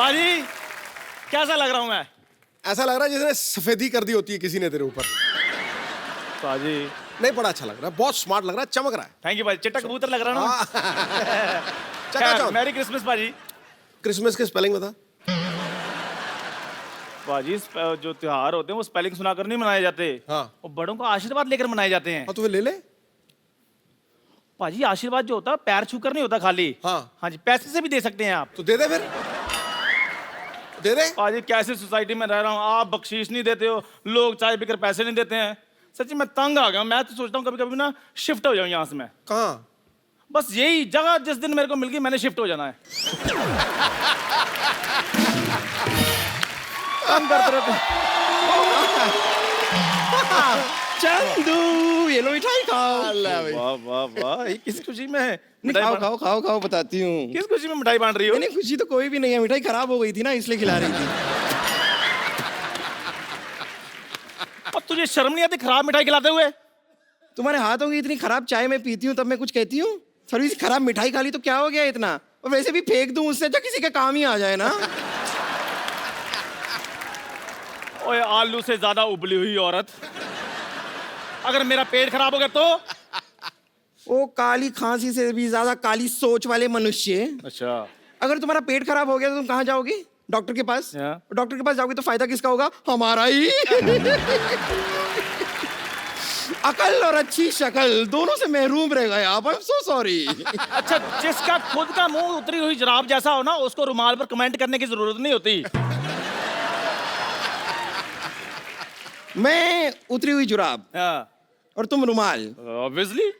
पाजी कैसा लग रहा हूँ मैं? ऐसा लग रहा है जैसे सफेदी कर दी होती है किसी ने तेरे ऊपर। पाजी नहीं, बड़ा अच्छा लग रहा है, बहुत स्मार्ट लग रहा है, चमक रहा है। थैंक यू पाजी, चिट्टा कबूतर लग रहा है ना। चकाचौंध। मैरी क्रिसमस पाजी। क्रिसमस के स्पेलिंग बता। पाजी जो त्योहार होते हैं वो स्पेलिंग सुनाकर नहीं मनाए जाते। हाँ। वो बड़ों का आशीर्वाद लेकर मनाए जाते हैं। हाँ तो वे ले ले। पाजी आशीर्वाद जो होता है पैर छूकर नहीं होता खाली। हाँ। हाँ जी, पैसे से भी दे सकते हैं आप। तो दे दे फिर, दे दे। पाजी कैसे सोसाइटी में रह रहा हूँ, आप बख्शीश नहीं देते हो, लोग चाय पीकर पैसे नहीं देते हैं। सच्ची मैं तंग आ गया हूँ। मैं तो सोचता हूँ कभी कभी ना शिफ्ट हो जाऊँ यहाँ से मैं। कहाँ? बस यही जगह जिस दिन मेरे को मिल गई मैंने शिफ्ट हो जाना है। काम करते रहते हैं। चंदू ये लो मिठाई खाओ। अल्लाह भाई। वाह वाह वाह, ये किस खुशी में है? नहीं मिठाई खाओ बांट- खाओ खाओ खाओ बताती हूँ। किस खुशी में मिठाई बांट रही हो? नहीं खुशी तो कोई भी नहीं है, मिठाई खराब हो गई थी ना इसलिए खिला रही थी। और तुझे शर्म नहीं आती खराब मिठाई खिलाते हुए? तुम्हारे हाथों की इतनी खराब चाय मैं पीती हूँ तब मैं कुछ कहती हूँ? थोड़ी सी खराब मिठाई खा ली तो क्या हो गया इतना? और वैसे भी फेंक दूं उससे तो किसी के काम ही आ जाए ना। ओए आलू से ज्यादा उबली हुई औरत, अगर मेरा पेट खराब हो गया तो? वो काली खांसी से भी ज्यादा काली सोच वाले मनुष्य, अच्छा। अगर तुम्हारा पेट खराब हो गया तो तुम कहाँ जाओगे? डॉक्टर के पास। हाँ। डॉक्टर के पास जाओगे तो फायदा किसका होगा? हमारा ही। अकल और अच्छी शक्ल दोनों से महरूम रह गए आप। I am so sorry. अच्छा, जिसका खुद का मुंह उतरी हुई जराब जैसा हो ना उसको रुमाल पर कमेंट करने की जरूरत नहीं होती। मैं उतरी हुई जुराब और तुम रुमाल। ऑब्वियसली।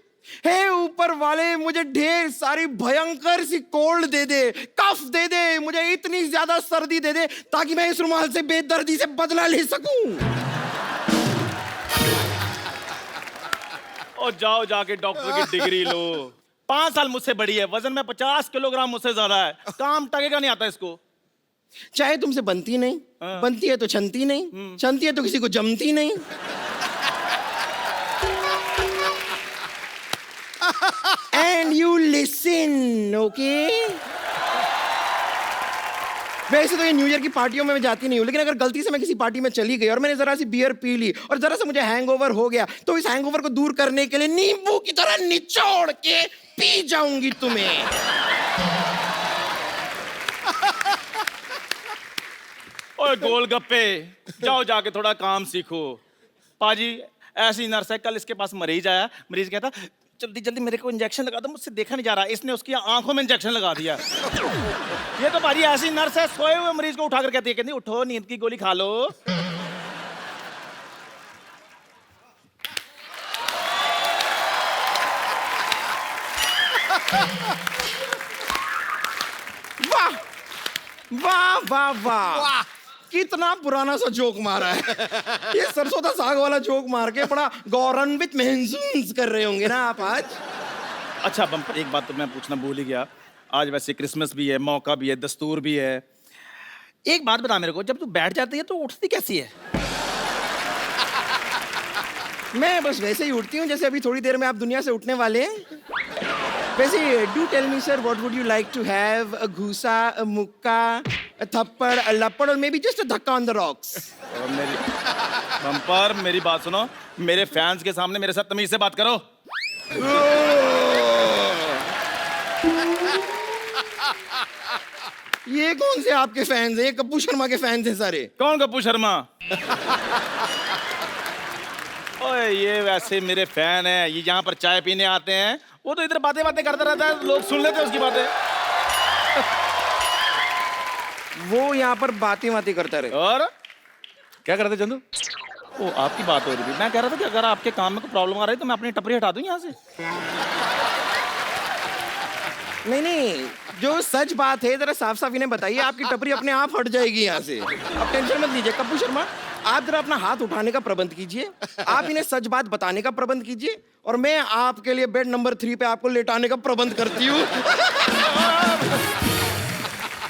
हे ऊपर वाले, मुझे ढेर सारी भयंकर सी कोल्ड दे दे, कफ दे दे, मुझे इतनी ज्यादा सर्दी दे दे ताकि मैं इस रुमाल से बेदर्दी से बदला ले सकूं। और जाओ जाके डॉक्टर की डिग्री लो। 5 साल मुझसे बड़ी है, वजन में 50 किलोग्राम मुझसे ज्यादा है, काम टकेगा नहीं आता इसको। चाहे तुमसे बनती नहीं, हाँ। बनती है तो छनती नहीं, छनती है तो किसी को जमती नहीं। And you listen, okay? वैसे तो ये न्यू ईयर की पार्टियों में मैं जाती नहीं हूँ, लेकिन अगर गलती से मैं किसी पार्टी में चली गई और मैंने जरा सी बियर पी ली और जरा सा मुझे हैंगओवर हो गया तो इस हैंगओवर को दूर करने के लिए नींबू की तरह निचोड़ के पी जाऊंगी तुम्हें। ओए गोलगप्पे, जाओ जाके थोड़ा काम सीखो। पाजी ऐसी नर्स है, कल इसके पास मरीज आया, मरीज कहता जल्दी जल्दी मेरे को इंजेक्शन लगा दो, मुझसे देखा नहीं जा रहा। इसने उसकी आंखों में इंजेक्शन लगा दिया। ये तो पाजी ऐसी नर्स है, सोए हुए मरीज को उठाकर कहती है, कहती उठो नींद की गोली खा लो। वाह वाह वाह वाह, कितना पुराना सा जोक मारा है। ये सरसों का साग वाला जोक मार के बड़ा गौरवान्वित महसूस कर रहे होंगे ना आप आज। अच्छा बम्पर, एक बात तो मैं पूछना भूल ही गया। आज वैसे क्रिसमस भी है, मौका भी है, दस्तूर भी है। एक बात बता मेरे को, जब तू बैठ जाती है तो उठती कैसी है? मैं बस वैसे ही उठती हूँ जैसे अभी थोड़ी देर में आप दुनिया से उठने वाले हैं। वैसे do tell me sir, what would you like to have? A घूसा, अ मुक्का, अ थप्पड़, अ लपड़ और मे बी जस्ट अ धक्का ऑन द रॉक्स। और मेरी बम्पर, मेरी बात सुनो, मेरे फैंस के सामने मेरे साथ तमीज से बात करो। ये कौन से आपके फैंस हैं? ये कप्पू शर्मा के फैंस हैं सारे। कौन कप्पू शर्मा? ओए ये वैसे मेरे फैन है, ये यहाँ पर चाय पीने आते हैं, वो तो इधर बातें बातें करता रहता है, लोग सुन लेते हैं उसकी बातें। वो यहाँ पर बातें बातें करता रहे। और क्या करते चंदू? ओ आपकी बात हो रही थी, मैं कह रहा था कि अगर आपके काम में कोई प्रॉब्लम आ रही है तो मैं अपनी टपरी हटा दूं यहाँ से। नहीं नहीं, जो सच बात है जरा साफ साफ इन्हें बताइए, आपकी टपरी अपने आप हट जाएगी यहाँ से। आप टेंशन मत लीजिए। कप्पू शर्मा, आप जरा अपना हाथ उठाने का प्रबंध कीजिए, आप इन्हें सच बात बताने का प्रबंध कीजिए और मैं आपके लिए बेड नंबर 3 पे आपको लेटाने का प्रबंध करती हूँ।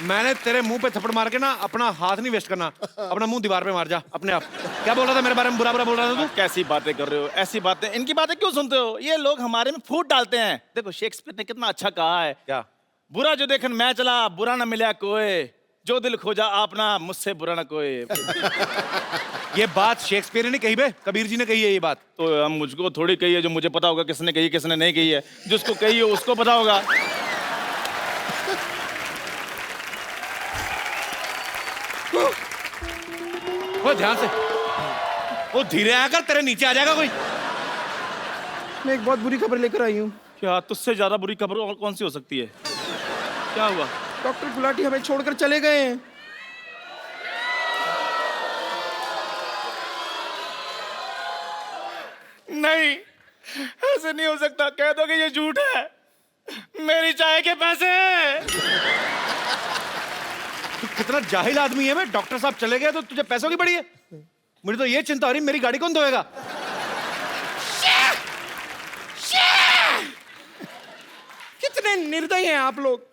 मैंने तेरे मुंह पे थप्पड़ मार के ना अपना हाथ नहीं वेस्ट करना, अपना मुंह दीवार पे मार जा अपने आप। क्या बोल रहा था मेरे बारे में? बुरा बुरा बोल रहा था तू? कैसी बातें कर रहे हो? ऐसी बातें, इनकी बातें क्यों सुनते हो? ये लोग हमारे में फूट डालते हैं। देखो शेक्सपियर ने कितना अच्छा कहा है, क्या? बुरा जो देखन मैं चला, बुरा ना मिला कोई, जो दिल खोजा आपना मुझसे बुरा ना कोई। ये बात शेक्सपियर ने कही बे, कबीर जी ने कही है ये बात। तो हम मुझको थोड़ी कही है, जो मुझे पता होगा किसने कही किसने नहीं कही है। जिसको कही है उसको पता होगा। वो ध्यान से, वो धीरे आकर तेरे नीचे आ जाएगा कोई। मैं एक बहुत बुरी खबर लेकर आई हूँ। क्या तुझसे ज्यादा बुरी खबर और कौन सी हो सकती है? क्या हुआ? डॉक्टर गुलाटी हमें छोड़कर चले गए हैं। नहीं, ऐसे नहीं हो सकता। कह दो कि ये झूठ है। मेरी चाय के पैसे। तू कितना जाहिल आदमी है। मैं डॉक्टर साहब चले गए तो तुझे पैसों की पड़ी है। मुझे तो ये चिंता हो रही, मेरी गाड़ी कौन धोएगा? कितने निर्दयी हैं आप लोग।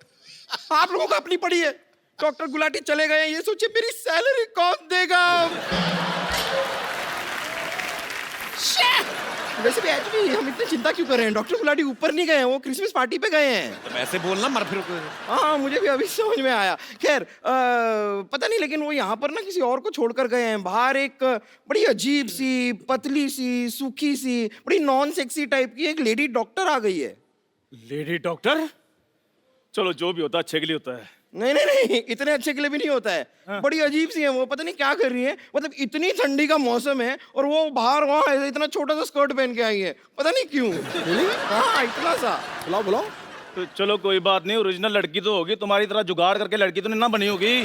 आप लोगों को अपनी पड़ी है। डॉक्टर गुलाटी चले गए हैं, ये सोचिए मेरी सैलरी कौन देगा। वैसे भी एक्चुअली हम इतनी चिंता क्यों कर रहे हैं? डॉक्टर गुलाटी ऊपर नहीं गए हैं, वो क्रिसमस पार्टी पे गए हैं। तो ऐसे बोलना मर फिर। हाँ, मुझे भी अभी समझ में आया। खैर पता नहीं, लेकिन वो यहाँ पर ना किसी और को छोड़कर गए हैं। बाहर एक बड़ी अजीब सी, पतली सी, सूखी सी, बड़ी नॉन सेक्सी टाइप की एक लेडी डॉक्टर आ गई है। Lady doctor? चलो जो भी होता है अच्छे के लिए होता है। नहीं नहीं नहीं, इतने अच्छे के लिए भी नहीं होता है। हाँ। बड़ी अजीब सी है वो, पता नहीं क्या कर रही है। मतलब इतनी ठंडी का मौसम है और वो बाहर वहाँ इतना छोटा सा स्कर्ट पहन के आई है, पता नहीं क्यों। हाँ, इतना सा। बुलाओ बुलाओ। तो चलो कोई बात नहीं, ओरिजिनल लड़की तो होगी, तुम्हारी तरह जुगाड़ करके लड़की तो नहीं ना बनी होगी।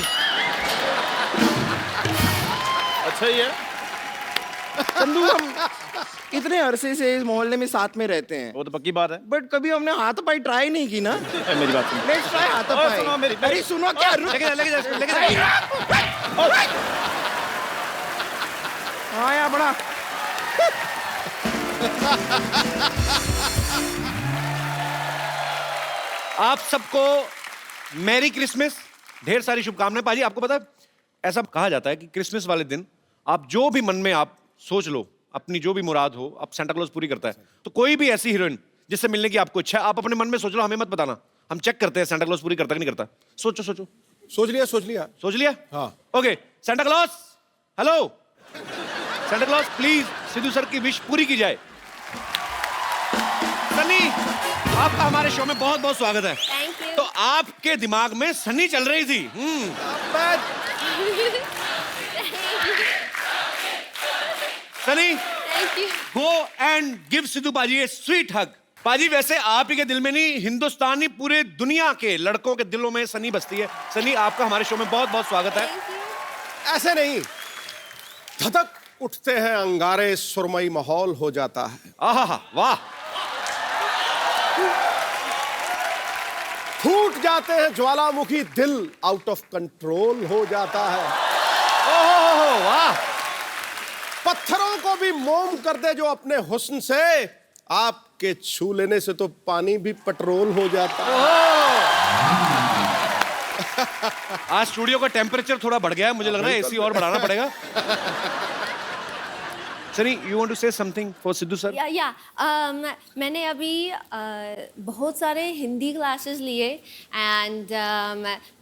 अच्छा ही है। चंदू, हम इतने अरसे से इस मोहल्ले में साथ में रहते हैं, वो तो पक्की बात है। बट कभी हमने हाथापाई ट्राई नहीं की ना। मेरी बात सुनो। लेट्स ट्राई सुनो हाथापाई। मेरी- अरे सुनो क्या, रुक। लेके जा। हाँ यार, बड़ा आप सबको मैरी क्रिसमस, ढेर सारी शुभकामनाएं। पाजी, आपको पता है ऐसा कहा जाता है कि क्रिसमस वाले दिन आप जो भी मन में आप सोच लो, अपनी जो भी मुराद हो, आप सेंटा क्लॉज पूरी करता है। तो कोई भी ऐसी हीरोइन जिससे मिलने की आपको इच्छा है, आप अपने मन में सोच लो, हमें मत बताना। हम चेक करते हैं सेंटा क्लॉज पूरी करता कि नहीं करता। सोचो सोचो। सोच लिया। सोच लिया? हाँ। Okay, Santa Claus, hello Santa Claus, please Sidhu sir की विश पूरी की जाए। सनी, आपका हमारे शो में बहुत बहुत स्वागत है। Thank you. तो आपके दिमाग में सनी चल रही थी। Sunny, Thank you. Go and give Sidhu paaji A sweet हग। पाजी, वैसे आप ही के दिल में नहीं, हिंदुस्तानी पूरे दुनिया के लड़कों के दिलों में सनी बसती है। सनी, आपका हमारे शो में बहुत बहुत स्वागत है। Thank you. ऐसे नहीं, धधक उठते हैं अंगारे, सुरमई माहौल हो जाता है। आहा, वाह। फूट जाते हैं ज्वालामुखी, दिल आउट ऑफ कंट्रोल हो जाता है। ओहो, वाह। पत्थरों को भी मोम कर दे जो अपने हुस्न से, आपके छू लेने से तो पानी भी पेट्रोल हो जाता है। आज स्टूडियो का टेम्परेचर थोड़ा बढ़ गया है, मुझे लग रहा है एसी और बढ़ाना पड़ेगा। Sunny, you want to say something for Sidhu sir? मैंने अभी बहुत सारे हिंदी क्लासेस लिए एंड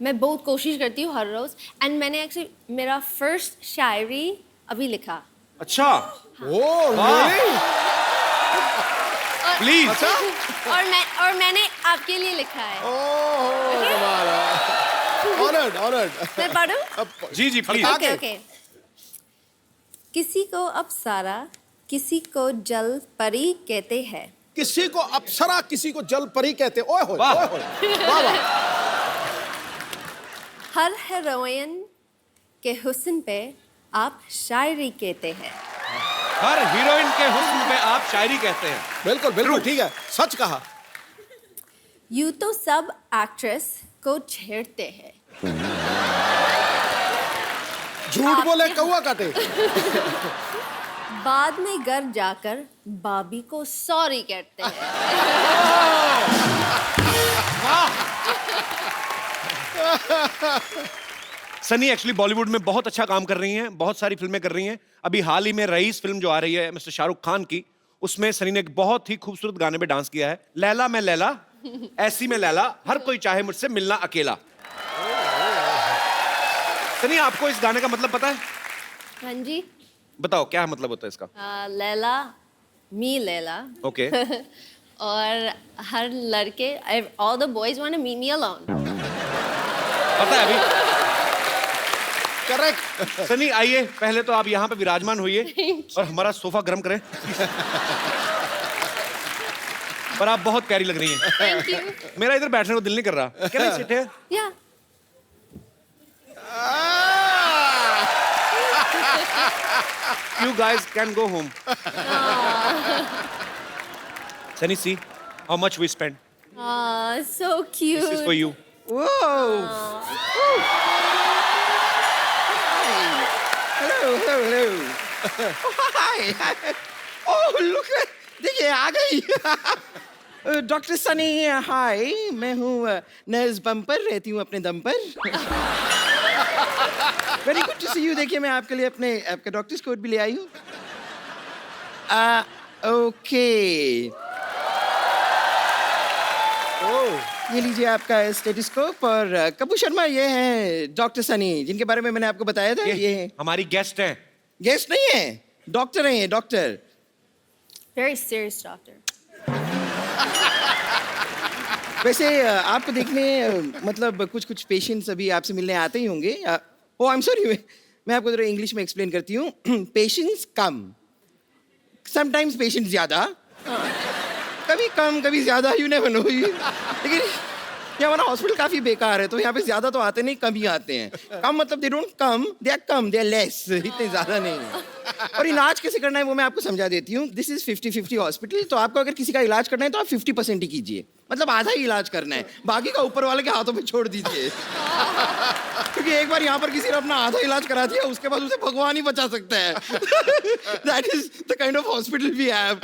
मैं बहुत कोशिश करती हूँ हर रोज। एंड मैंने एक्चुअली मेरा फर्स्ट शायरी अभी लिखा। अच्छा, ओह, वाह। really? प्लीज। और मैंने आपके लिए लिखा है। ओह, कमाल है। Honored. मैं पढ़ूं? जी जी, प्लीज। आगे। ओके। किसी को अप्सरा, किसी को जल परी कहते हैं। किसी को अप्सरा, किसी को जल परी कहते। ओए होए, वाह। ओए होए, वाह वाह। हर हीरोइन के हुस्न पे आप शायरी कहते हैं। हर हीरोइन के हुस्न पे आप शायरी कहते हैं। बिल्कुल बिल्कुल ठीक है, सच कहा। यूं तो सब एक्ट्रेस को छेड़ते हैं। झूठ बोले कौवा काटे। बाद में घर जाकर बाबी को सॉरी कहते हैं। सनी एक्चुअली बॉलीवुड में बहुत अच्छा काम कर रही हैं, बहुत सारी फिल्में कर रही हैं। अभी हाल ही में रईस फिल्म जो आ रही है मिस्टर शाहरुख खान की, उसमें सनी ने एक बहुत ही खूबसूरत गाने पे डांस किया है। लैला मैं लैला, ऐसी में लैला, हर कोई चाहे मुझसे मिलना अकेला। सनी, आपको इस गाने का मतलब पता है? हाँ जी। बताओ क्या मतलब होता है इसका? लैला मी लैला। ओके। और हर लड़के all the boys want to meet me alone. पता है अभी? करेक्ट। सनी आइए, पहले तो आप यहाँ पे विराजमान होइए और हमारा सोफा गर्म करें। पर आप बहुत प्यारी लग रही हैं। Thank you. मेरा इधर बैठने को दिल नहीं कर रहा। Can I sit here? Yeah. You guys can go home. Sunny, see how much we spent. So cute. This is for you. Whoa! Hi. Hello. Oh, hi. Oh, look at, देखिए आ गई। डॉक्टर सनी, हाय, मैं हूँ nurse bumper, रहती हूँ अपने दम पर। Very good to see you. देखिए मैं आपके लिए आपका डॉक्टर्स कोट भी ले आई हूँ। ओके, ये लीजिए आपका स्टेथोस्कोप। और कपूर शर्मा, ये हैं डॉक्टर सनी, जिनके बारे में मैंने आपको बताया था। ये हमारी गेस्ट हैं। गेस्ट नहीं है, डॉक्टर हैं ये, डॉक्टर। Very serious doctor. वैसे आपको देखने मतलब कुछ पेशेंट्स अभी आपसे मिलने आते ही होंगे। ओ आई एम सॉरी, मैं आपको जरा इंग्लिश में एक्सप्लेन करती हूँ। पेशेंट्स कम, समटाइम्स पेशेंट्स ज़्यादा, कभी कम कभी ज़्यादा, यू नेवर नो। लेकिन ये हमारा हॉस्पिटल काफ़ी बेकार है, तो यहाँ पे ज़्यादा तो आते नहीं, कम ही आते हैं। कम मतलब they don't come, they are less, इतने ज़्यादा नहीं है। और इलाज कैसे करना है वो मैं आपको समझा देती हूँ। This is 50-50 hospital. तो आपको अगर किसी का इलाज करना है तो आप 50% ही कीजिए, मतलब आधा ही इलाज करना है, बाकी का ऊपर वाले के हाथों में छोड़ दीजिए। क्योंकि एक बार यहाँ पर किसी ने अपना आधा इलाज करा दिया, उसके बाद उसे भगवान ही बचा सकता है। That is the kind of hospital we have.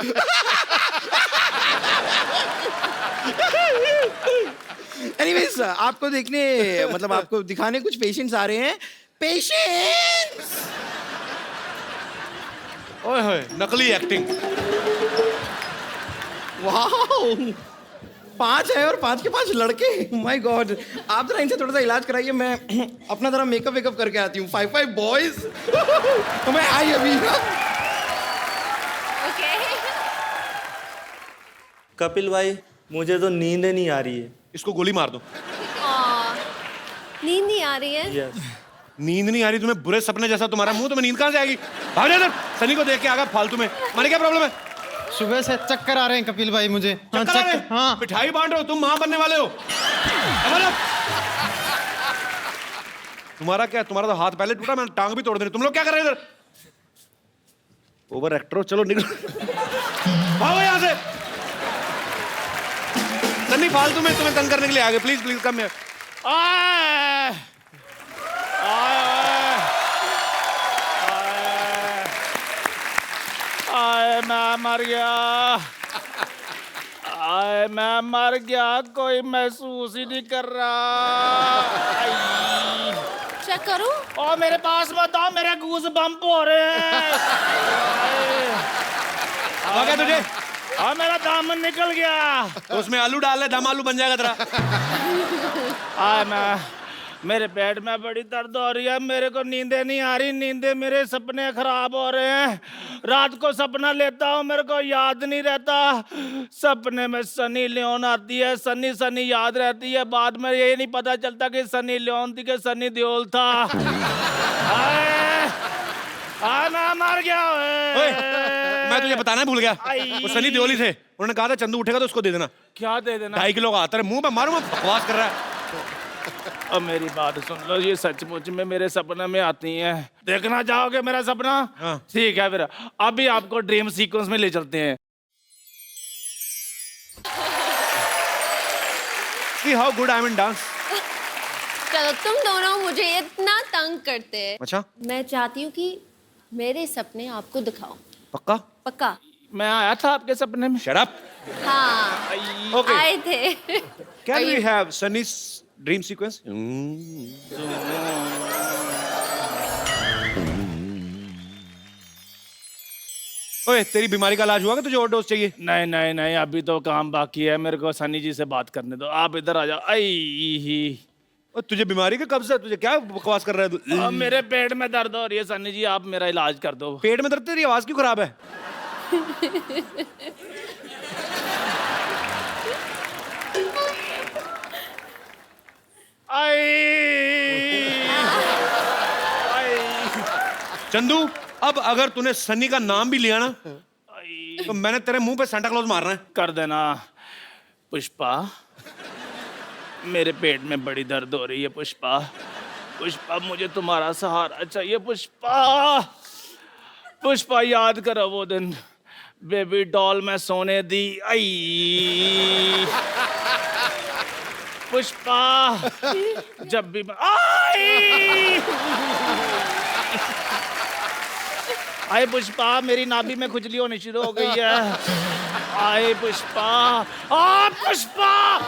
Anyways, आपको देखने मतलब आपको दिखाने कुछ पेशेंट्स आ रहे हैं। पेशेंट्स, ओए होए, नकली एक्टिंग। वाओ, 5 है और 5 के 5 लड़के। माय गॉड, आप जरा इनसे थोड़ा सा इलाज कराइए, मैं अपना जरा मेकअप करके आती हूँ। 5 बॉयज। तो मैं आई अभी। Okay. कपिल भाई, मुझे तो नींद नहीं आ रही है। इसको गोली मार दो। नींद नहीं आ रही है। यस। नींद नहीं आ रही तुम्हें? बुरे सपने जैसा तुम्हारा मुंह, तुम्हें नींद कहाँ से आएगी? भाग जा इधर। सनी को देख के आ गया फालतू में। मारे क्या प्रॉब्लम है? सुबह से चक्कर आ रहे हैं कपिल भाई मुझे। हाँ, चक्कर आ रहे हैं? हाँ। मिठाई बांट रहे हो तुम, मां बनने वाले हो। तुम्हारा क्या, तुम्हारा तो हाथ पहले टूटा, मैंने टांग भी तोड़ दी। तुम लोग क्या कर रहे हो इधर? ओवर एक्टर हो, चलो निकलो, भागो यहाँ से। सन्नी फालतू में तुम्हें तंग करने के लिए आ गए। Please please come here. मैं मर गया। मैं मर गया, कोई महसूस ही नहीं कर रहा। चेक करूं? और मेरे पास मत आओ, मेरे गूज बम्प हो रहे हैं। आ गया तुझे? हाँ, मेरा दामन निकल गया। तो उसमें आलू डाल ले, दम आलू बन जाएगा तेरा। मेरे पेट में बड़ी दर्द हो रही है, मेरे को नींदें नहीं आ रही, नींदें, मेरे सपने खराब हो रहे हैं। रात को सपना लेता हूँ, मेरे को याद नहीं रहता। सपने में सनी लियोन आती है, सनी सनी याद रहती है, बाद में ये नहीं पता चलता कि सनी लियोन थी कि सनी देओल था। मैं मर गया। मैं तुझे बताना भूल गया, वो सनी देओल ही थे। उन्होंने कहा था चंदू उठेगा तो उसको दे देना। क्या दे देना? 2.5 किलो का आता है। मुंह पे मारूंगा, बकवास कर रहा है। अब मेरी बात सुन लो, ये सचमुच में मेरे सपने में आती हैं। देखना चाहोगे मेरा सपना? हाँ। ठीक है, फिर अभी आपको ड्रीम सीक्वेंस में ले चलते हैं। See how good I am in dance. चलो, तुम दोनों मुझे इतना तंग करते हैं। अच्छा, मैं चाहती हूँ कि मेरे सपने आपको दिखाओ। पक्का? पक्का? मैं आया था आपके सपने में। Shut up. हाँ, Okay. आए थे। Can we have Sunny's dream sequence? ओए, तेरी बीमारी का इलाज हुआ कि तुझे और डोज चाहिए? नहीं नहीं नहीं, अभी तो काम बाकी है, मेरे को सनी जी से बात करने दो। आप इधर आ जाओ। आई और तुझे बीमारी का कब्ज है? तुझे क्या बकवास कर रहा है तू? अब मेरे पेट में दर्द हो रही है सन्नी जी, आप मेरा इलाज कर दो। पेट में दर्द? तेरी आवाज क्यों खराब है? चंदू, अब अगर तूने सन्नी का नाम भी लिया ना तो मैंने तेरे मुंह पे सांता क्लॉज मारना है। कर देना पुष्पा, मेरे पेट में बड़ी दर्द हो रही है पुष्पा। पुष्पा मुझे तुम्हारा सहारा चाहिए पुष्पा। पुष्पा याद करो वो दिन बेबी डॉल में सोने दी आई। पुष्पा जब भी आई आए पुष्पा, मेरी नाभि में खुजली होनी शुरू हो गई है। आए पुष्पा, आ पुष्पा,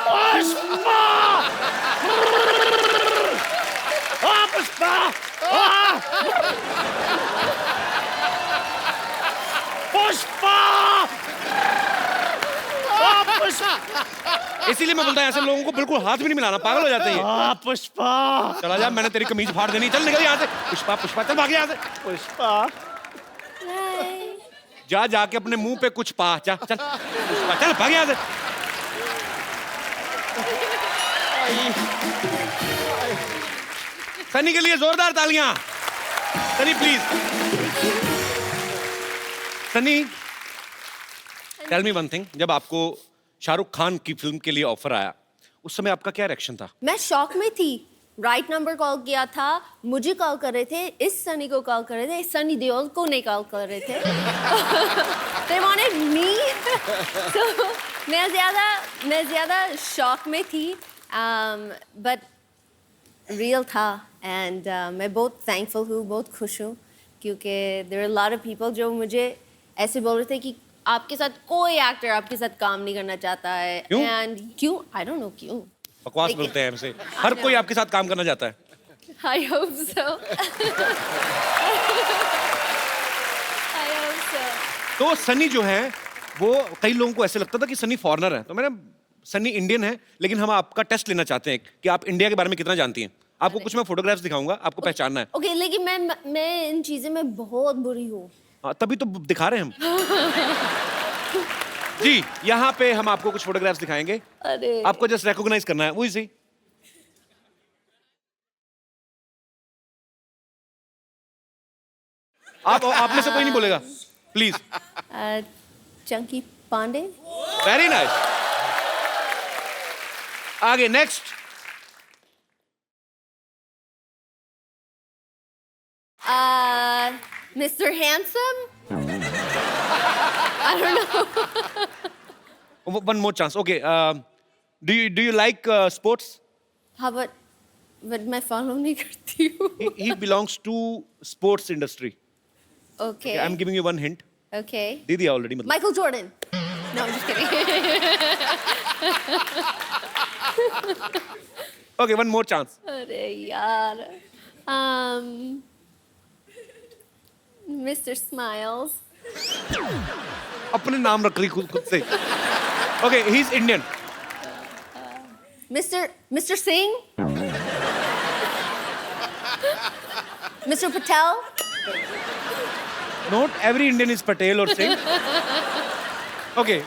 पुष्पा, आ पुष्पा, आ पुष्पा, आ पुष्पा। इसीलिए मैं बोलता हूं ऐसे लोगों को बिल्कुल हाथ भी नहीं मिलाना, पागल हो जाते हैं। आ पुष्पा, चला जा, मैंने तेरी कमीज फाड़ देनी। चल निकल यहाँ से। पुष्पा, पुष्पा, चल भाग यहाँ से। पुष्पा। जा जाके अपने मुंह पे कुछ पा। जा चल पुष्पा, चल भाग यहाँ से। सनी के लिए जोरदार तालियां। Sunny please. Sunny, tell me one thing, जब आपको शाहरुख खान की फिल्म के लिए ऑफर आया उस समय आपका क्या रिएक्शन था? मैं शॉक में थी। राइट नंबर कॉल किया था, मुझे कॉल कर रहे थे, इस सनी को कॉल कर रहे थे, इस सनी देओल को नहीं कॉल कर रहे थे। They wanted me. So, मैं ज़्यादा शॉक में थी, but रियल था। एंड मैं बहुत थैंकफुल हूँ, बहुत खुश हूँ, क्योंकि there are a lot of people जो मुझे ऐसे बोल रहे थे कि आपके साथ कोई एक्टर आपके साथ काम नहीं करना चाहता है। क्यों? एंड क्यों? आई डोंट नो क्यों। बकवास लेकिन- बोलते हैं हमसे। हर कोई आपके साथ काम करना चाहता है। I hope so. I hope so. तो सनी जो है वो, कई लोगों को ऐसे लगता था कि सनी फॉरेनर है, तो मैंने, सनी इंडियन है, लेकिन हम आपका टेस्ट लेना चाहते हैं कि आप इंडिया के बारे में कितना जानती हैं। आपको कुछ मैं फोटोग्राफ्स दिखाऊंगा, आपको पहचानना है। Okay, लेकिन मैं इन चीज़ें में बहुत बुरी हूँ। हाँ, तभी तो दिखा रहे हैं हम। जी, यहाँ पे हम आपको कुछ फोटोग्राफ्स दिखाएंगे। अरे आपको जस्ट रिकॉग्नाइज करना है, वही सी। आप में से कोई नहीं बोलेगा, please. Chunky Pandey. Very nice. आगे next. Mr. Handsome? I don't know. One more chance. Okay. Do you like sports? How about, but मैं follow नहीं करती हूँ। He belongs to sports industry. Okay. I'm giving you one hint. Okay. दे दिया already मतलब। Michael Jordan. No, I'm just kidding. Okay, one more chance. अरे यार. Mr. Smiles. अपने नाम रख रही खुद से। Okay, he's Indian. Mr. Singh. Mr. Patel. Not every Indian is Patel or Singh. Okay,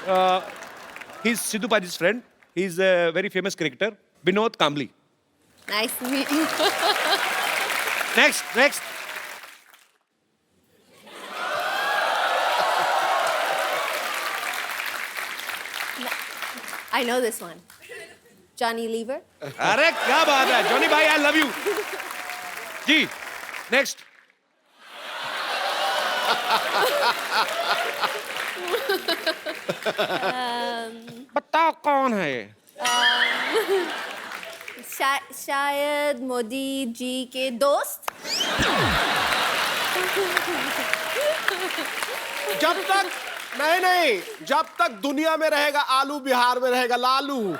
he's Sidhu Paji's friend. He's a very famous cricketer, Binod Kambli. Nice to meet you. Next. I know this one. Johnny Lever. अरे क्या बात है, Johnny भाई, I love you. Ji, next. बताओ कौन है ये? शायद मोदी जी के दोस्त। जब तक नहीं, जब तक दुनिया में रहेगा आलू, बिहार में रहेगा Lalu.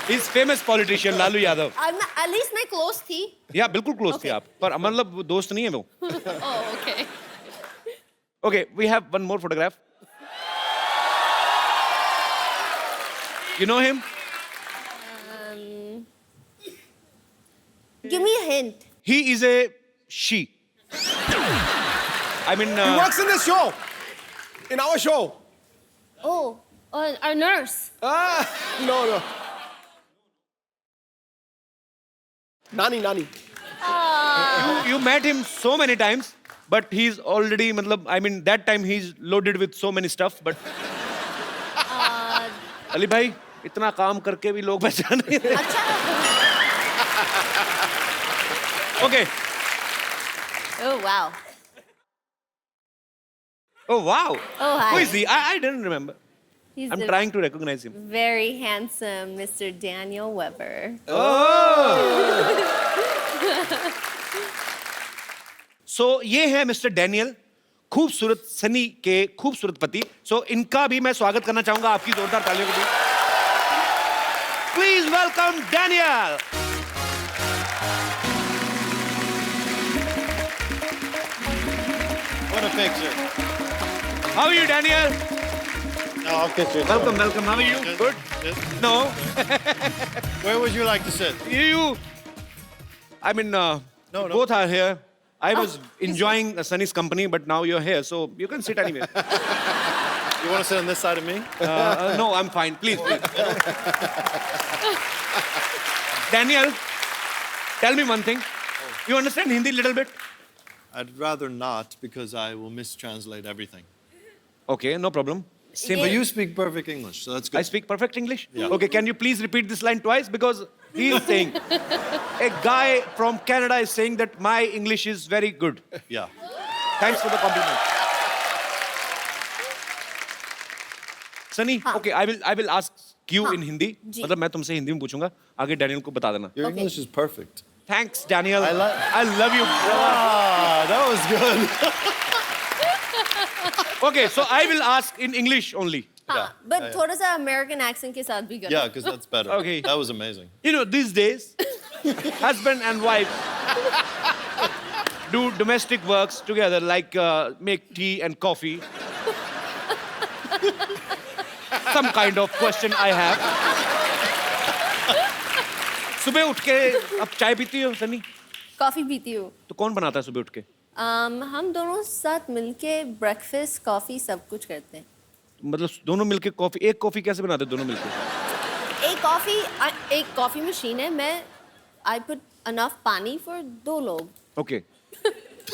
He's famous politician Lalu Yadav. At least मैं close थी। या बिल्कुल क्लोज थी Okay. आप, पर मतलब वो दोस्त नहीं है वो। Oh, okay. Okay, we have one more photograph. You know him? Give me a hint. He is a she. I mean, He works in this show. In our show. Oh, our nurse. No. Nani. you met him so many times, but he's already, matlab, I mean, that time he's loaded with so many stuff, but... Ali भाई, इतना काम करके भी लोग पहचान नहीं रहे. Okay. Oh wow. Oh, wow. Oh, hi. Who is he? I didn't remember. He's I'm the trying to recognize him. very handsome Mr. Daniel Weber. So, ये है मिस्टर डैनियल, खूबसूरत सनी के खूबसूरत पति. So, इनका भी मैं स्वागत करना चाहूंगा आपकी जोरदार तालियों के बीच. Please welcome Daniel. What a picture. How are you, Daniel? No, I'll get you. Welcome. How are you? Good? No. Where would you like to sit? You. I mean, no. both are here. I was enjoying Sunny's company, but now you're here, so you can sit anywhere. You want to sit on this side of me? No, I'm fine. Please. Daniel, tell me one thing. You understand Hindi a little bit? I'd rather not because I will mistranslate everything. Okay, no problem. Same But you speak perfect English, so that's good. I speak perfect English? Yeah. Okay, can you please repeat this line twice? Because he is saying, a guy from Canada is saying that my English is very good. Yeah. Thanks for the compliment. Sunny, okay, I will ask you in Hindi. जी. मतलब मैं तुमसे हिंदी में पूछूंगा. आगे Daniel को बता देना. Your English is perfect. Thanks, Daniel. I love you. Ah, that was good. Okay, so I will ask in English only. हाँ, but थोड़ा सा American accent के साथ भी करना. Yeah, because that's better. Okay. That was amazing. You know, these days, husband and wife do domestic works together, like make tea and coffee. Some kind of question I have. सुबह उठ के अब चाय पीती हो सनी? कॉफी पीती हूँ. तो कौन बनाता है सुबह उठ के? हम दोनों साथ मिलके ब्रेकफास्ट कॉफी सब कुछ करते हैं. मतलब दोनों मिलके कॉफी, एक कॉफी कैसे बनाते हैं दोनों मिलके? एक कॉफी मशीन है. मैं आई पुट अनफ पानी फॉर 2 लोग. ओके.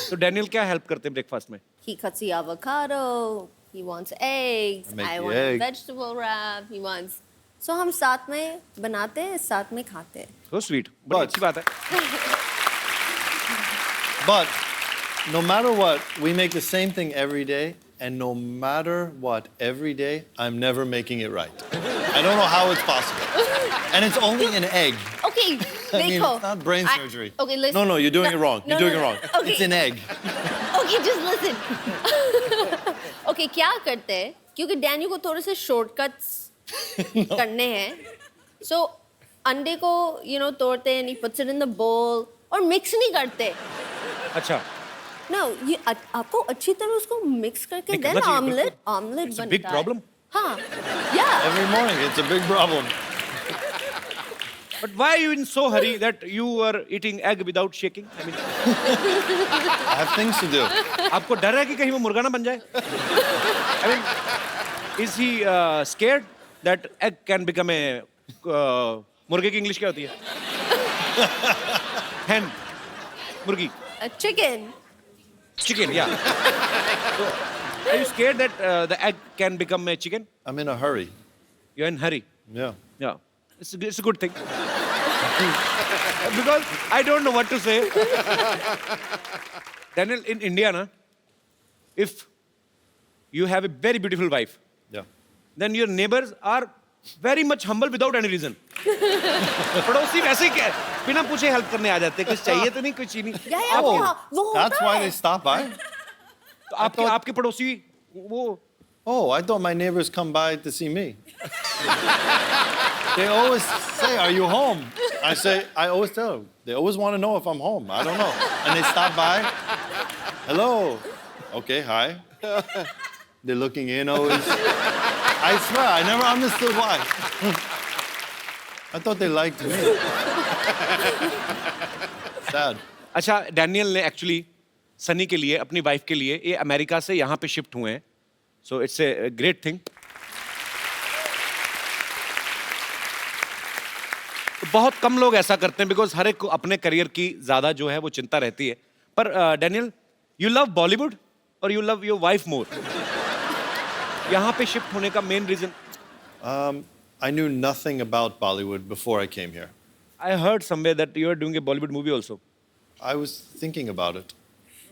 तो डैनियल क्या हेल्प करते हैं ब्रेकफास्ट में? He cuts the avocado. He wants eggs. I make I the want a egg. vegetable wrap. He wants. So हम साथ में बनाते हैं, साथ में खाते हैं. So sweet. बड़ी But- अच्छी बात है. But no matter what, we make the same thing every day. And no matter what, every day, I'm never making it right. I don't know how it's possible. And it's only an egg. Okay, I mean, देखो. it's not brain surgery. Okay, listen. No, you're doing it wrong. You're doing it wrong. Okay. It's an egg. Okay, just listen. Okay, क्या करते हैं? क्योंकि Daniel को थोड़े से shortcuts करने हैं. So अंडे को तोड़ते हैं, he puts it in the bowl और मिक्स नहीं करते. अच्छा. No, ये आपको अच्छी तरह उसको मिक्स करके नहीं, देन करना चाहिए, ऑमलेट बिल्कुल. It's a big बनता है. problem. हाँ, yeah. Every morning, it's a big problem. But why are you in so hurry that you were eating egg without shaking? I mean, I have things to do. आपको डर है कि कहीं वो मुर्गा ना बन जाए? I mean, is he scared that egg can become a मुर्गे की इंग्लिश क्या होती है? Hen, मुर्गी. A chicken. Chicken, yeah. So, are you scared that the egg can become a chicken? I'm in a hurry. You're in hurry. Yeah. Yeah, it's a good thing. Because I don't know what to say. Daniel, in India, na, if you have a very beautiful wife, Yeah. then your neighbors are very much humble without any reason. पड़ोसी वैसे ही क्या बिना पूछे help करने आ जाते हैं, कुछ चाहिए तो नहीं, कुछ ही नहीं. Yeah, yeah, Oh, yeah. वो होता that's why है. they stop by? तो आपके पड़ोसी वो Oh, I thought my neighbors come by to see me. They always say, "Are you home?" I always tell them. They always want to know if I'm home. I don't know. And they stop by. Hello. Okay, hi. They're looking in always. I swear, I never understood why. I thought they liked me. sad. अच्छा, Daniel ने actually Sunny के लिए, अपनी wife के लिए, ये America से यहाँ पे शिफ्ट हुए हैं, so it's a great thing. बहुत कम लोग ऐसा करते हैं बिकॉज हर एक को अपने करियर की ज्यादा जो है वो चिंता रहती है। पर डैनियल, यू लव बॉलीवुड और you love your wife more. यहाँ पे शिफ्ट होने का main reason? I knew nothing about Bollywood before I came here. I heard somewhere that you are doing a Bollywood movie also. I was thinking about it.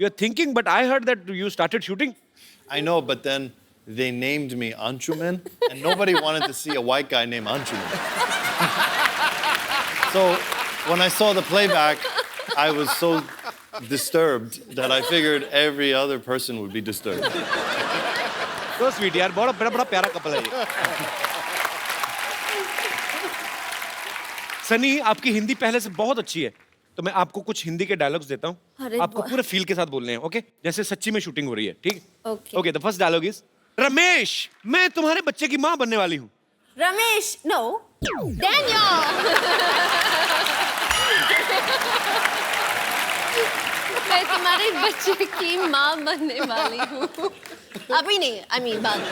You are thinking, but I heard that you started shooting. I know, but then they named me Anshuman, and nobody wanted to see a white guy named Anshuman. So when I saw the playback, I was so disturbed that I figured every other person would be disturbed. तो sweet यार, बड़ा बड़ा बड़ा प्यारा couple है ये। सनी, आपकी हिंदी पहले से बहुत अच्छी है, तो मैं आपको कुछ हिंदी के डायलॉग्स देता हूँ, अरे आपको वाह। पूरे फील के साथ बोलने हैं, ओके? जैसे सच्ची में शूटिंग हो रही है, ठीक? Okay. Okay, the first dialogue is, Ramesh, मैं तुम्हारे बच्चे की माँ बनने वाली हूँ। Ramesh, no. Daniel. मैं तुम्हारे बच्चे की माँ बनने वाली हूँ। अभी नहीं, I mean बाद में।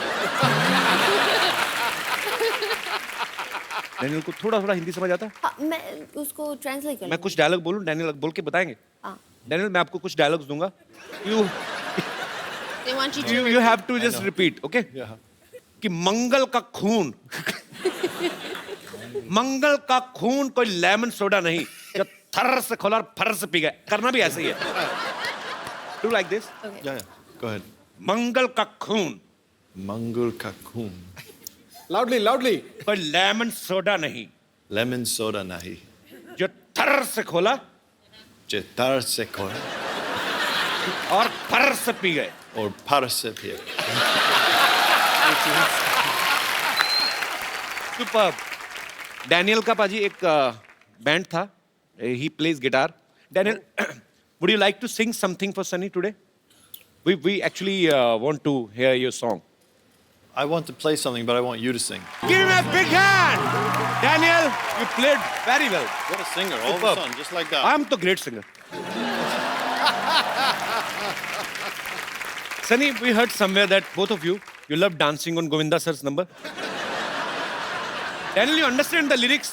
डैनियल को थोड़ा थोड़ा हिंदी समझ आता है? हाँ, मैं उसको ट्रांसलेट कर मैं कुछ डायलॉग बोलूं, डैनियल बोल के बताएंगे? हाँ। डैनियल, मैं आपको कुछ डायलॉग्स दूंगा, you They want you to you have to just repeat, okay? Yeah. कि मंगल का खून मंगल का खून कोई लेमन सोडा नहीं जो थर से खोला और फर से पी गए। करना भी ऐसे ही है। Do like this? Okay. Yeah, go ahead. मंगल का खून Mangul Kakun. Loudly loudly. कोई लेमन सोडा नहीं Lemon soda nahi. जो थर से खोला Chetar se koi. और फर से पी गए। Or parse pie. Superb. Daniel का पाजी एक बैंड था, he plays guitar. Daniel, would you like to sing something for Sunny today? We actually want to hear your song. I want to play something, but I want you to sing. Give him a big hand! Daniel, you played very well. What a singer, all of a Superb. sudden, just like that. I'm the great singer. Sunny, we heard somewhere that both of you love dancing on Govinda sir's number. Daniel, you understand the lyrics?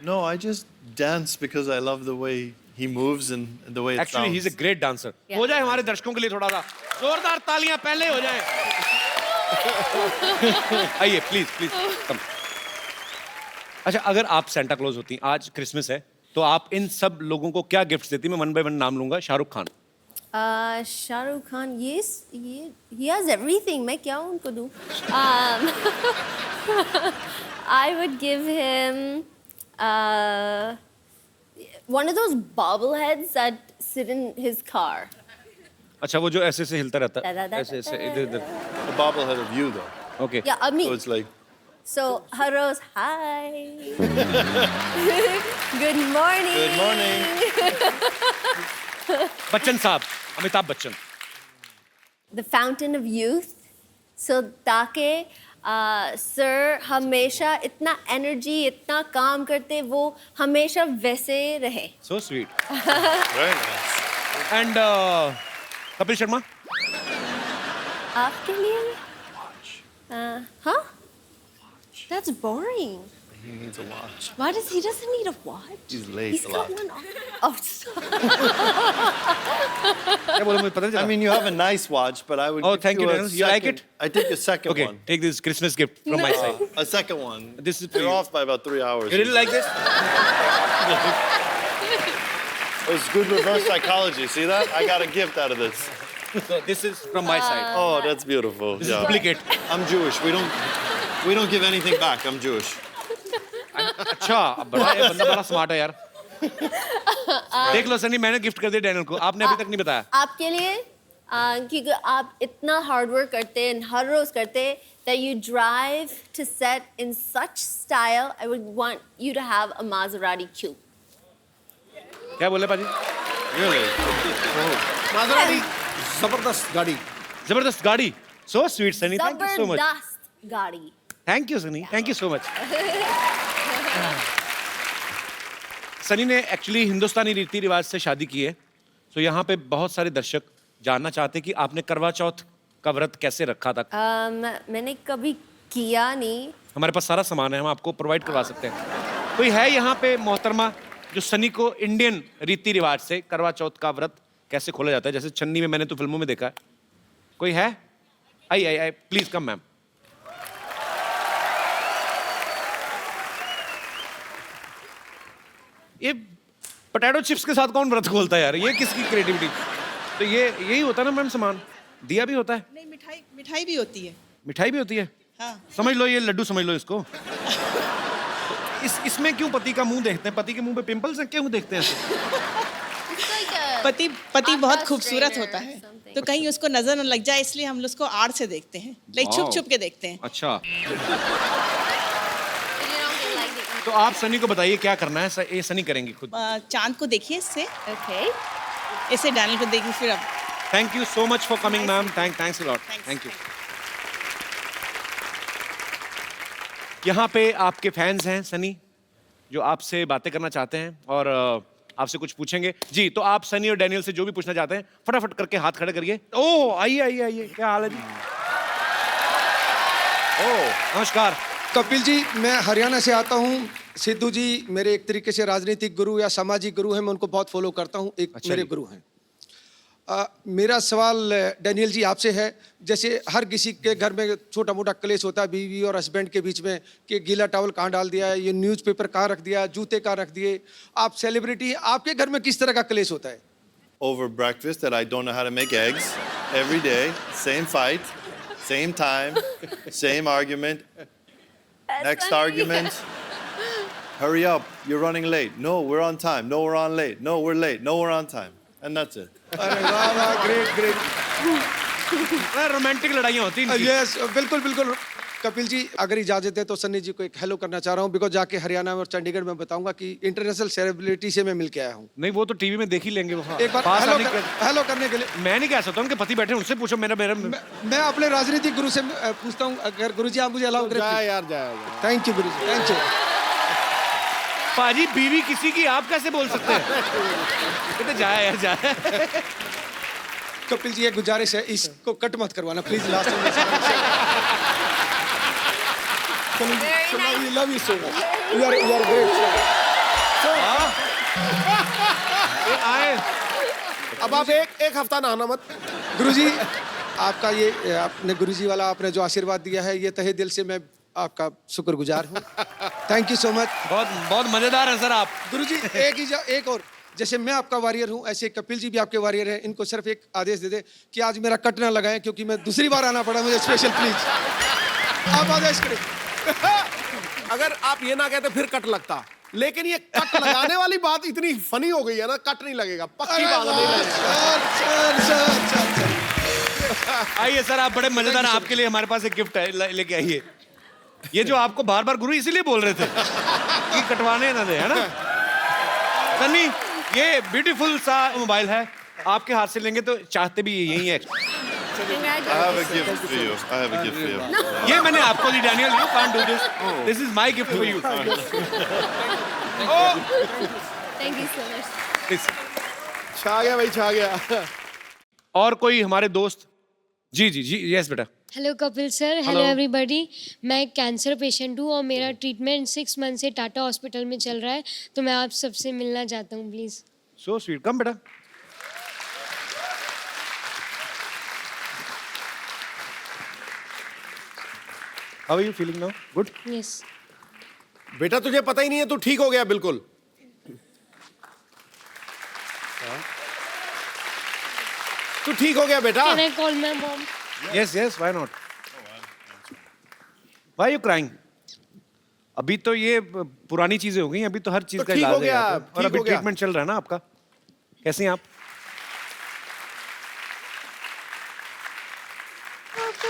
No, I just dance because I love the way he moves and the way it Actually, sounds. he's a great dancer. Yeah. हो जाए हमारे दर्शकों के लिए थोड़ा सा जोरदार तालियां पहले हो जाए। आइए, प्लीज प्लीज कम। अच्छा, अगर आप सेंटा क्लॉज होती, आज क्रिसमस है, तो आप इन सब लोगों को क्या गिफ्ट देती? मैं वन बाय वन नाम लूंगा। शाहरुख खान। शाहरुख खान, ये he has everything. मैं क्या उनको दूँ? I would give him one of those bobbleheads that sit in his car. अच्छा, वो जो ऐसे ऐसे हिलता रहता है, Da-da-da-da-da. ऐसे ऐसे इधर इधर। A bobblehead of you, though. Okay. Yeah, me. So it's like, So, Haros, hi. Good morning. good morning. Bachchan साहब, Amitabh Bachchan. The fountain of youth. So, ताकि सर हमेशा इतना एनर्जी, इतना काम करते, वो हमेशा वैसे रहे। So sweet. Very nice. And Kapil Sharma. आपके लिए? Huh? That's boring. He needs a watch. Why doesn't need a watch? He's late He's a got lot. one on. Oh, stop. क्या बोले, मुझे पता नहीं I चला। mean, you have a nice watch, but I would Oh, give thank you, a Daniel. You like second- it? I take a second Okay, one. take this Christmas gift from my side. A second one. This is for You're you. off by about 3 hours. You really like this? It was good reverse psychology. See that? I got a gift out of this. So this is from my side. Oh, that's beautiful. This is Yeah. duplicate. I'm Jewish. We don't give anything back. I'm Jewish. अच्छा, अब बड़ा ये बंदा बड़ा smart है यार। देख लो सनी, मैंने गिफ्ट कर दिया डैनियल को, आपने अभी तक नहीं बताया। आपके लिए क्योंकि आप इतना हार्ड वर्क करते हैं, हर रोज करते हैं, that you drive to set in such style, I would want you to have a Maserati coupe. क्या बोले पाजी? माजराती जबरदस्त गाड़ी। जबरदस्त गाड़ी। So sweet, Sunny. Thank you so much. जबरदस्त गाड़ी। Thank you, Sunny. Thank you so much. Sunny ने एक्चुअली हिंदुस्तानी रीति रिवाज से शादी की है, तो यहाँ पे बहुत सारे दर्शक जानना चाहते हैं कि आपने करवा चौथ का व्रत कैसे रखा था। मैंने कभी किया नहीं। हमारे पास सारा सामान है, हम आपको प्रोवाइड करवा सकते हैं। कोई है यहाँ पे मोहतरमा जो सनी को इंडियन रीति रिवाज से करवा चौथ का व्रत कैसे खोला जाता है, जैसे चन्नी में मैंने तो फिल्मों में देखा है। कोई है? आई प्लीज कम मैम। ये पोटैटो चिप्स के साथ कौन व्रत खोलता है यार, ये किसकी क्रिएटिविटी। तो ये यही होता है ना मैम, सामान दिया भी होता है। नहीं, मिठाई भी होती है। मिठाई भी होती है। हाँ। समझ लो ये लड्डू समझ लो इसको। इसमें क्यों पति का मुंह देखते हैं? पति के मुंह पे पिंपल्स हैं, क्यों देखते हैं ऐसे? पति बहुत खूबसूरत होता है, तो कहीं उसको नजर न लग जाए इसलिए हम लोग उसको आड़ से देखते हैं, लाइक छुप छुप के देखते हैं। अच्छा। तो आप सनी को बताइए क्या करना है। ये सनी करेंगी खुद। चांद को देखिए इससे, ओके। इसे डैनियल को देखिए, फिर अब। Thank you so much for coming ma'am. Thanks a lot. Thank you. यहाँ पे आपके फैंस हैं सनी, जो आपसे बातें करना चाहते हैं और आपसे कुछ पूछेंगे जी। तो आप सनी और डैनियल से जो भी पूछना चाहते हैं फटाफट करके हाथ खड़े करिए। ओह आइए, क्या हाल है जी? ओह नमस्कार। कपिल जी, मैं हरियाणा से आता हूँ। सिद्धू जी मेरे एक तरीके से राजनीतिक गुरु या सामाजिक गुरु हैं, मैं उनको बहुत फॉलो करता हूँ, एक अच्छा मेरे जी। गुरु हैं। मेरा सवाल डैनियल जी आपसे है, जैसे हर किसी के घर में छोटा मोटा क्लेश होता है बीवी और हस्बैंड के बीच में, कि गीला टॉवल कहाँ डाल दिया है, ये न्यूज़पेपर कहाँ रख दिया, जूते कहाँ रख दिए। आप सेलिब्रिटी हैं, आपके घर में किस तरह का क्लेश होता है? Over breakfast that I don't know how to make eggs every day, same fight, same time, same argument. Next argument. Hurry up, you're running late. No, we're on time. No, we're on late. No, we're late. No, we're on time. And that's it. अरे वाह वाह, great. Romantic लड़ाइयाँ होती हैं इनकी। Yes, बिल्कुल। कपिल जी अगर इजाजत है तो सन्नी जी को एक हेलो करना चाह रहा हूँ, बिकॉज जाके हरियाणा और चंडीगढ़ में बताऊंगा कि इंटरनेशनल सेलिब्रिटी से मैं मिल के आया हूँ। नहीं वो तो टीवी में देख ही लेंगे। वो एक बार पास हेलो, आने के- हेलो करने के लिए मैं नहीं कह सकता, उनके पति बैठे हैं, उनसे पूछो। मेरा मैं अपने राजनीतिक गुरु से पूछता हूँ, अगर गुरु जी आप मुझे अलाउ करें। जाए यार, जाए। Thank you Guru ji, thank you. पाजी बीवी किसी की आप कैसे बोल सकते हैं? कहते जाए यार जाए। कपिल जी एक गुजारिश है, इसको कट मत करवाना प्लीज। लास्ट में love you so much, you are great. आए अब आप एक हफ्ता नहाना मत। गुरुजी आपका ये आपने गुरुजी वाला आपने जो आशीर्वाद दिया है, ये तहे दिल से मैं आपका शुक्रगुजार हूँ। Thank you so much. बहुत मजेदार है सर आप। गुरुजी एक और, जैसे मैं आपका वॉरियर हूँ ऐसे कपिल जी भी आपके वॉरियर हैं। इनको सिर्फ एक आदेश दे दे कि आज मेरा कट ना लगाएं, क्योंकि मैं दूसरी बार आना पड़ा मुझे स्पेशल, प्लीज आप आदेश करें। अगर आप ये ना कहते फिर कट लगता, लेकिन ये कट लगाने वाली बात इतनी फनी हो गई है ना, कट नहीं लगेगा, पक्की बात नहीं लगेगा। सर। आइए सर, आप बड़े मजेदार हैं। आपके लिए हमारे पास एक गिफ्ट है, लेके आइए। ये जो आपको बार बार गुरु इसीलिए बोल रहे थे कि कटवाने ना दे, है ना सन्नी? ये ब्यूटीफुल सा मोबाइल है, आपके हाथ से लेंगे तो चाहते भी यही है। I have a gift for you. I have a gift for you. ये मैंने आपको दी Daniel, you can't do this, this is my gift for you. Thank you so much. छा गया भाई, छा गया। और कोई हमारे दोस्त? जी यस बेटा। Hello Kapil sir, hello everybody. मैं एक कैंसर पेशेंट हूँ और मेरा ट्रीटमेंट 6 मंथ से टाटा हॉस्पिटल में चल रहा है, तो मैं आप सबसे मिलना चाहता हूँ प्लीज़। सो स्वीट, कम बेटा। How are you feeling now? Good? Yes. बेटा तुझे पता ही नहीं है, तू ठीक हो गया बिल्कुल। तू ठीक हो गया बेटा। Can I call my mom? Yes why not? Why you crying? अभी तो ये पुरानी चीजें हो गई, अभी तो हर चीज तो का ठीक इलाज हो गया, है। ठीक और अभी हो गया। ट्रीटमेंट चल रहा है ना आपका। कैसे हैं आप?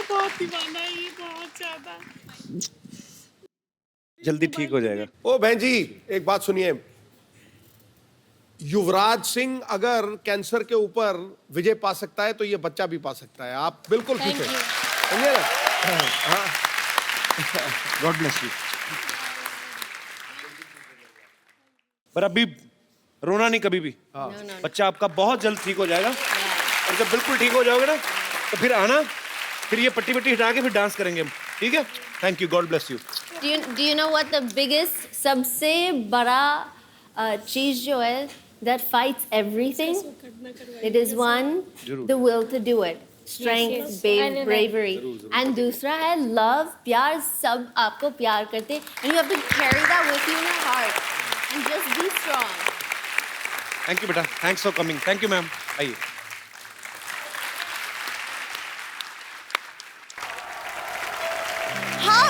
बहुत दीवाना है ये, बहुत ज्यादा। जल्दी ठीक हो जाएगा। ओ बहन जी एक बात सुनिए, युवराज सिंह अगर कैंसर के ऊपर विजय पा सकता है तो ये बच्चा भी पा सकता है। आप बिल्कुल ठीक है, समझे ना? God bless you. पर अभी रोना नहीं कभी भी। बच्चा आपका बहुत जल्द ठीक हो जाएगा और जब बिल्कुल ठीक हो जाओगे ना तो फिर आना, फिर ये पट्टी पट्टी हटा के फिर डांस करेंगे हम, ठीक है? Thank you, God bless you. Do you know what the biggest, सबसे बड़ा चीज जो है that fights everything? It is one, the will to do it. Strength, bravery. And दूसरा है love, प्यार, सब आपको प्यार करते हैं. And you have to carry that with you in your heart. And just be strong. Thank you बेटा, thanks for coming. Thank you ma'am, आइए। हाँ,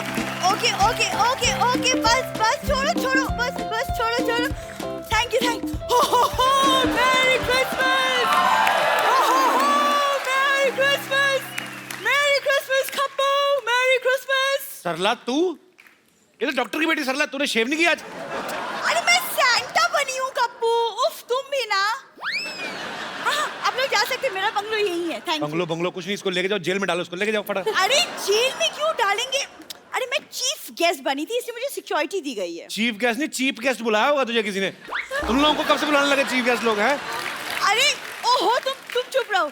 ओके ओके ओके ओके, बस छोड़ो, बस छोड़ो। Thank you merry Christmas Kappu, merry Christmas. सरला तू, ये तो डॉक्टर की बेटी सरला, तूने शेव नहीं किया आज? अरे मैं सैंटा बनी हूँ कप्पू, उफ तुम भी ना। हाँ, आप लोग जा सकते हैं, मेरा बंगलो यही है। Thank you. बंगलो कुछ नहीं, इसको लेके जाओ, जेल में डालो, इसको लेके जाओ फटाफट। अरे जेल में क्यों डालेंगे? अरे मैं चीफ गेस्ट बनी थी, इसलिए मुझे सिक्योरिटी दी गई है। चीफ गेस्ट नहीं, चीफ गेस्ट बुलाया होगा तुझे किसी ने। तुम लोगों को कब से बुलाने लगे चीफ गेस्ट लोग हैं? अरे ओहो, तुम चुप रहो।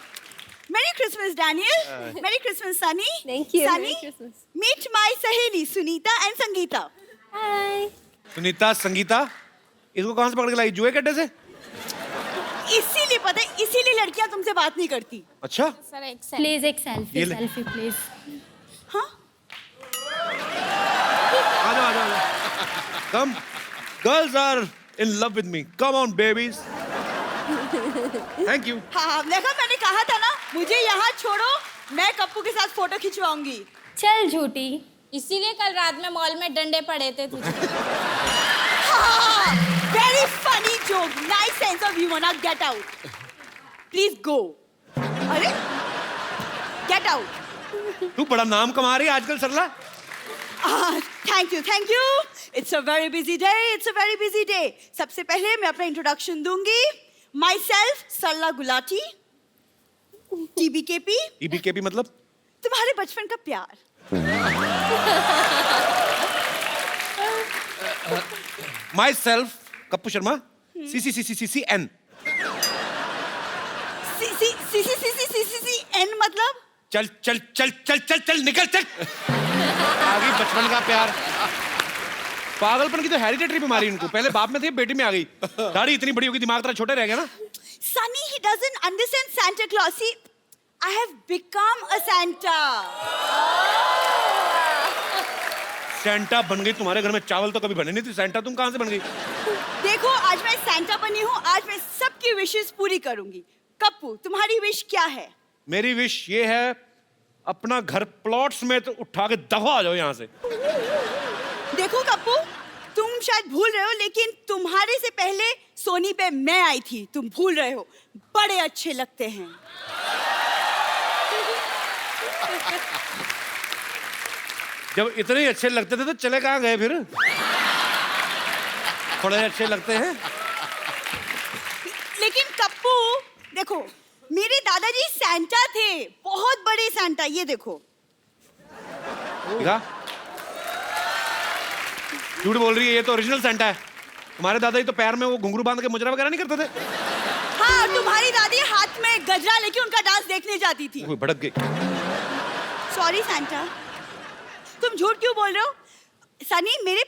Merry Christmas Daniel, merry Christmas Sunny. Thank you. सनी, Merry Christmas. मीट माय सहेली सुनीता एंड संगीता। Hi. सुनीता, संगीता, इसको कहाँ से पकड़ के लाई? जुए के अड्डे से? इसीलिए पता है, इसीलिए लड़कियां तुमसे बात नहीं करती। अच्छा, प्लीज एक सेल्फी, ये ले। Selfie please. हाँ, आ जाओ। Come, girls are in love with me, come on babies. Thank you. हाँ, मैंने कहा था ना, मुझे यहाँ छोड़ो, मैं कप्पू के साथ फोटो खिंचवाऊंगी। चल झूठी। इसीलिए कल रात में मॉल में डंडे पड़े थे तुझे। Very funny joke, nice sense of humour. Now get out, please go. अरे गेट आउट। तू बड़ा नाम कमा रही है आजकल सरला। Thank you. It's a very busy day. सबसे पहले मैं अपना इंट्रोडक्शन दूंगी। Myself Sarla Gulati, TBKP। TBKP मतलब? तुम्हारे बचपन का प्यार। Myself Kappu Sharma, CCCCCN। N मतलब? चल निकल चल। आगे बचपन का प्यार। पागलपन की तो हेरिडिटरी बीमारी इनको, पहले बाप में थी, बेटी में आ गई। दाढ़ी इतनी बड़ी होगी, दिमाग तेरा छोटे रह गया ना। Sunny, he doesn't understand Santa Claus. See, I have become a Santa. Santa बन गई? तुम्हारे घर में चावल तो कभी बने नहीं थे, सेंटा तुम कहां से बन गई? देखो, आज मैं Santa बनी हूँ, आज मैं सबकी विशेस पूरी करूंगी। कप्पू, तुम्हारी विश क्या है? मेरी विश ये है, अपना घर प्लॉट्स में तो उठा के दफा आ जाओ यहाँ से। देखो कप्पू, तुम शायद भूल रहे हो, लेकिन तुम्हारे से पहले सोनी पे मैं आई थी। तुम भूल रहे हो, बड़े अच्छे लगते हैं। जब इतने ही अच्छे लगते थे तो चले कहाँ गए फिर? थोड़े अच्छे लगते हैं। लेकिन कप्पू देखो, मेरे दादाजी सैंटा थे, बहुत बड़े सैंटा। ये देखो। देखा? झूठ बोल रही है, ये तो ओरिजिनल सैंटा है। तुम्हारे दादाजी तो पैर में वो घुंघरू बांध के मुजरा वगैरह नहीं करते थे? हाँ, तुम्हारी दादी हाथ में गजरा लेके उनका डांस देखने जाती थी। वो भड़क गई। सॉरी सैंटा, तुम झूठ क्यों बोल रहे हो? सनी, मेरे